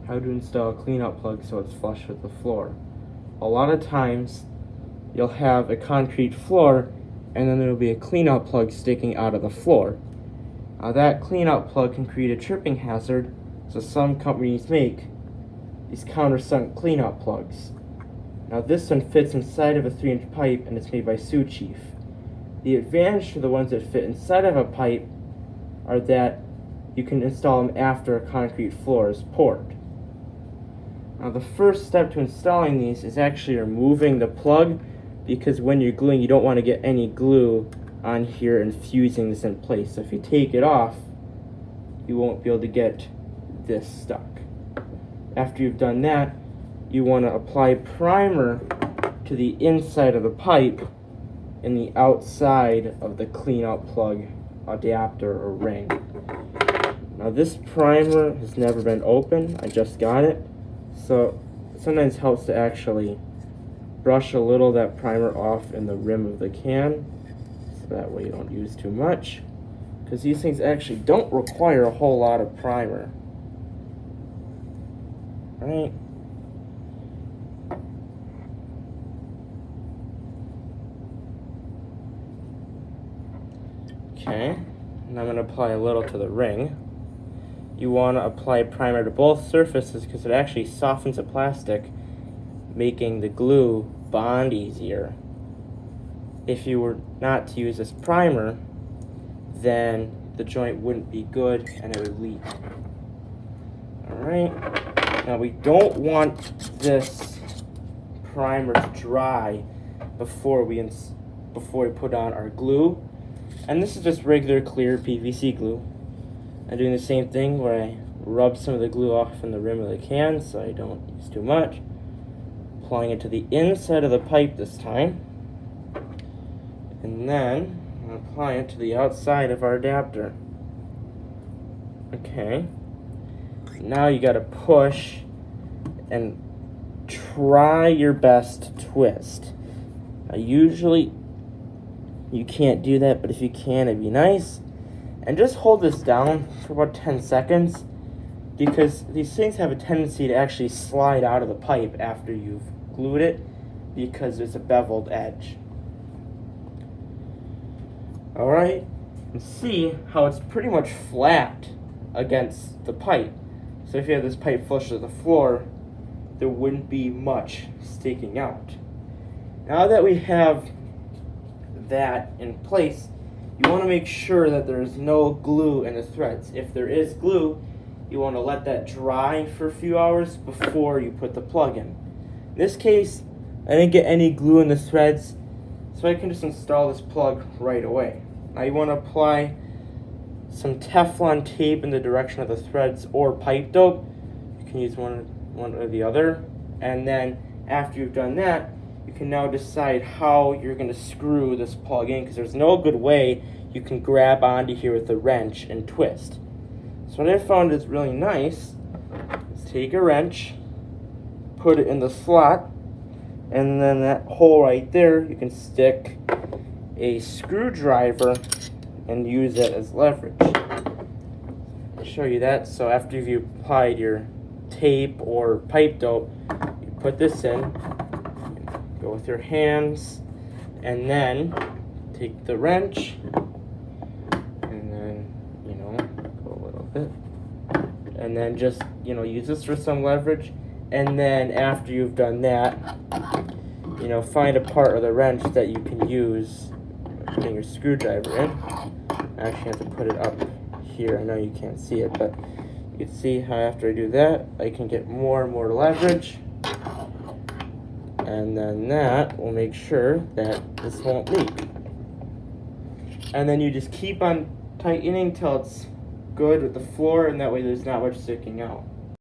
how to install a cleanout plug so it's flush with the floor. A lot of times you'll have a concrete floor and then there will be a cleanout plug sticking out of the floor. Now that cleanout plug can create a tripping hazard, so some companies make these countersunk cleanout plugs. Now this one fits inside of a 3-inch pipe and it's made by Sioux Chief. The advantage to the ones that fit inside of a pipe are that you can install them after a concrete floor is poured. Now the first step to installing these is actually removing the plug, because when you're gluing you don't want to get any glue on here and fusing this in place. So if you take it off, you won't be able to get this stuck. After you've done that, you want to apply primer to the inside of the pipe and the outside of the cleanout plug adapter or ring. Now this primer has never been opened, I just got it, so it sometimes helps to actually brush a little of that primer off in the rim of the can, so that way you don't use too much, because these things actually don't require a whole lot of primer. Right? Okay, and I'm going to apply a little to the ring. You want to apply primer to both surfaces because it actually softens the plastic, making the glue bond easier. If you were not to use this primer, then the joint wouldn't be good and it would leak. Alright, now we don't want this primer to dry before we put on our glue. And this is just regular clear PVC glue. I'm doing the same thing where I rub some of the glue off in the rim of the can so I don't use too much. Applying it to the inside of the pipe this time. And then I'm going to apply it to the outside of our adapter. Okay. Now you got to push and try your best to twist. Now usually you can't do that, but if you can, it'd be nice. And just hold this down for about 10 seconds, because these things have a tendency to actually slide out of the pipe after you've glued it, because there's a beveled edge. Alright, and see how it's pretty much flat against the pipe. So if you have this pipe flush to the floor, there wouldn't be much sticking out. Now that we have that in place, you want to make sure that there is no glue in the threads. If there is glue, you want to let that dry for a few hours before you put the plug in. In this case, I didn't get any glue in the threads, so I can just install this plug right away. Now you want to apply some Teflon tape in the direction of the threads or pipe dope. You can use one or the other. And then after you've done that, you can now decide how you're going to screw this plug in, because there's no good way you can grab onto here with a wrench and twist. So what I found is really nice is take a wrench, put it in the slot, and then that hole right there, you can stick a screwdriver and use it as leverage. I'll show you that. So after you've applied your tape or pipe dope, you put this in, go with your hands, and then take the wrench, and then, go a little bit, and then just, use this for some leverage. And then after you've done that, find a part of the wrench that you can use putting your screwdriver in. I actually have to put it up here. I know you can't see it, but you can see how after I do that, I can get more and more leverage. And then that will make sure that this won't leak. And then you just keep on tightening till it's good with the floor, and that way there's not much sticking out.